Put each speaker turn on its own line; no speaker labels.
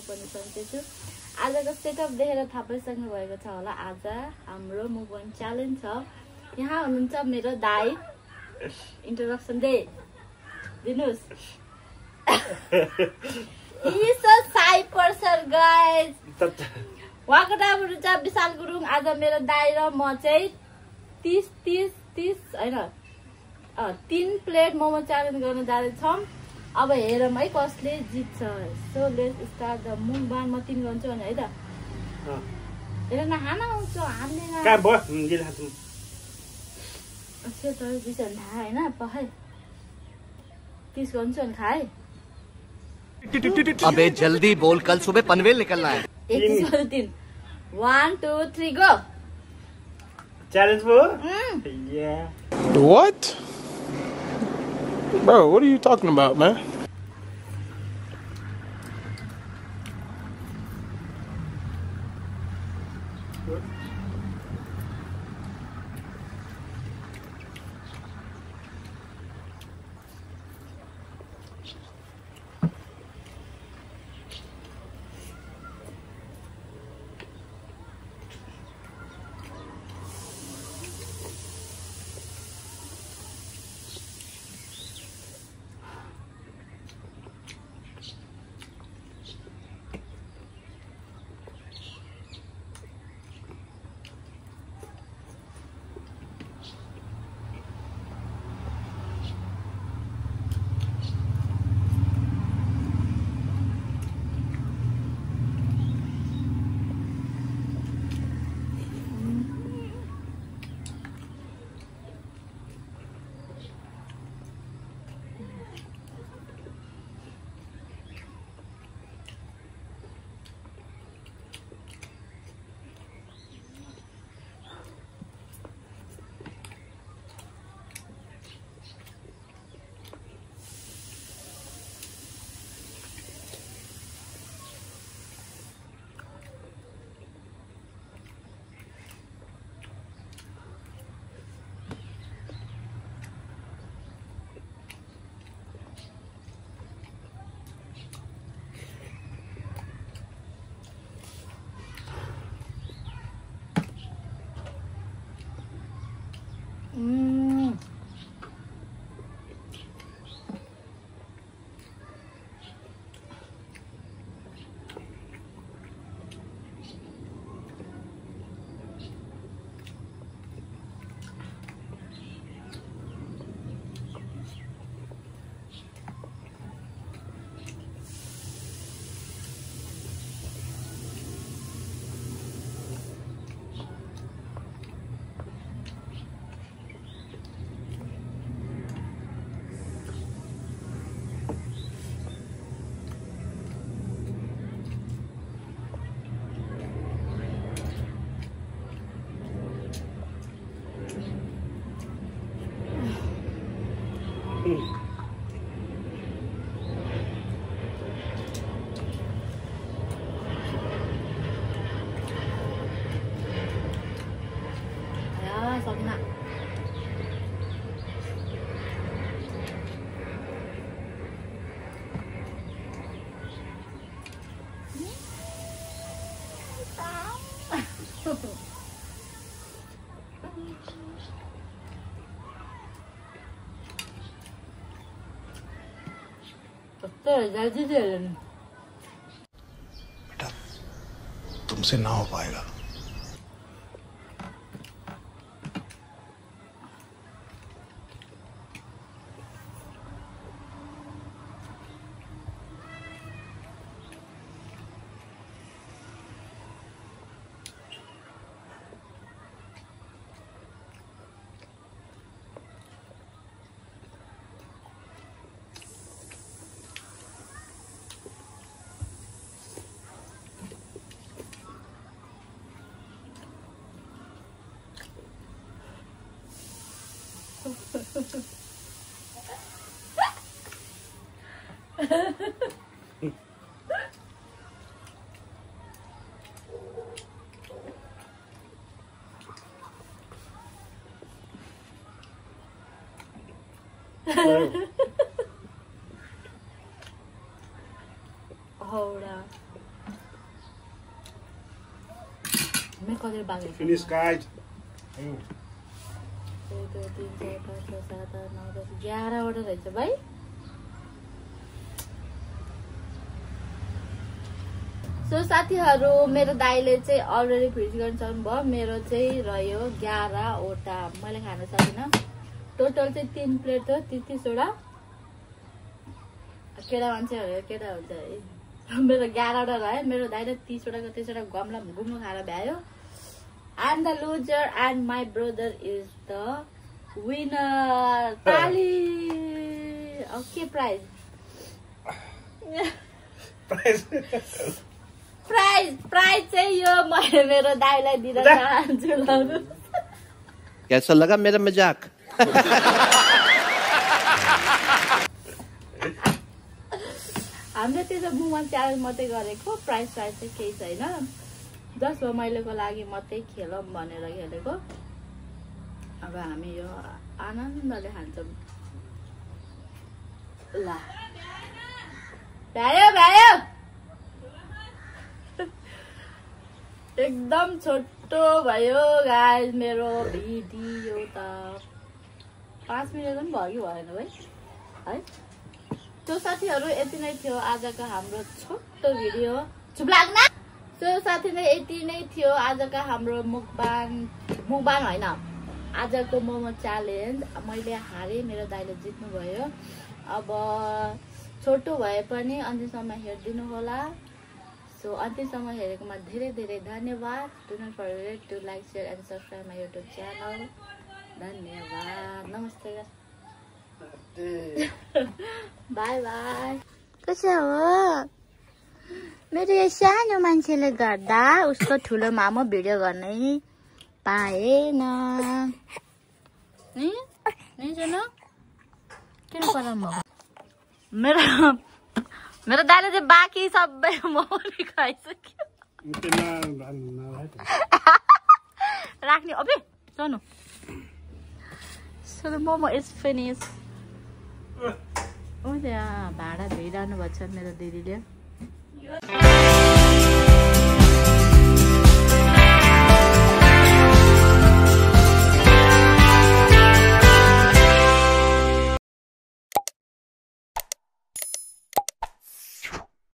पनि सन्चै छु। आजको सेटअप देखेर थाहा पाइसक्नु भएको छ होला, आज हाम्रो मुभ अन च्यालेन्ज छ। यहाँ हुनुहुन्छ मेरो दाइ, इन्ट्रोडक्सन दिनुस्। He is a shy person guys. उहाँको नाम हुनुहुन्छ विशाल गुरुङ। आज मेरो दाइ र म चाहिँ 30 हैन 3 प्लेट मोमो च्यालेन्ज गर्न जाँदैछौँ। अब हेरौँ है कसले जित्छ। सो लेट्स स्टार्ट द मुभबान। म 3 गर्छु भने है त। हेर न खाना आउँछ हामीले न
का भयो के खान्छौ
अच्छा त दिसन थाहा हैन पखाइ 30 गर्छु भने खाए।
अबे जल्दी बोल, कल सुबह पनवेल निकलना है।
1 2 3 गो।
च्यालेन्ज भयो या
What? Bro, what are you talking about, man? बेटा तुमसे ना हो पाएगा।
Hold on. मे कति बाँकी छ
फिनिश गाइड
1 2 3 4 5 6 7 8 9 10 11 वटा रहेछ भाइ सो साथीहरु मेरो दाइले चाहिँ अलरेडी फिनिस गर्न सक्नुभयो मेरो चाहिँ रह्यो 11 वटा मैले खान सकिन टोटल चाहिँ 3 प्लेट हो 30 वटा केटा मान्छेहरु केटा हुन्छ है मेरो 11 वटा रह्यो मेरो दाइले 30 वटा 30 वटा गमला घुम्नु खाएर भ्यायो and the loser and my brother is the winner tally okay prize चाहिँ यो मैले मेरो दाइलाई दिन चाहन्छु लाउनु
कैसा लगा मेरा मजाक
हामीले त्यसो मुभमेन्ट च्यालेन्ज मात्रै गरेको प्राइज चाहिँ केही छैन जस्ट रमाइलोको लागि मात्रै खेलौँ भनेर खेलेको अब हामी यो आनन्दले खान्छौँ ल भ्यायो भ्यायो एकदम छोटो भयो गाइस मेरो भिडियो त 5 मिनेट पनि भयो कि भएन भाइ है त्यो साथीहरु यति नै थियो आजको हाम्रो छोटो भिडियो चुप लाग्न सो साथी नै यति नै थियो आजको हाम्रो मुकबाङ हैन आजको मोमो च्यालेन्ज मैले हारे मेरो दाइले जित्नु भयो अब छोटो भए पनि अन्तिमसम्म हेर्दिनु होला सो अन्तिमसम्म हेरेकोमा धेरै धेरै धन्यवाद do not forget to like share and subscribe my YouTube channel धन्यवाद नमस्ते बाई बाई कसो हो मेरो यो सानो मान्छेले गर्दा उसको ठुलो मामु भिडियो गर्नै पाएन नि सुन किन पराम मेरो दाइले चाहिँ बाँकी सबै मोमो खाइसक्यो राख्ने अबे Sonu So the momo is finished. Oh, yeah, भाडा धोइरहनु भएको छ मेरो दिदीले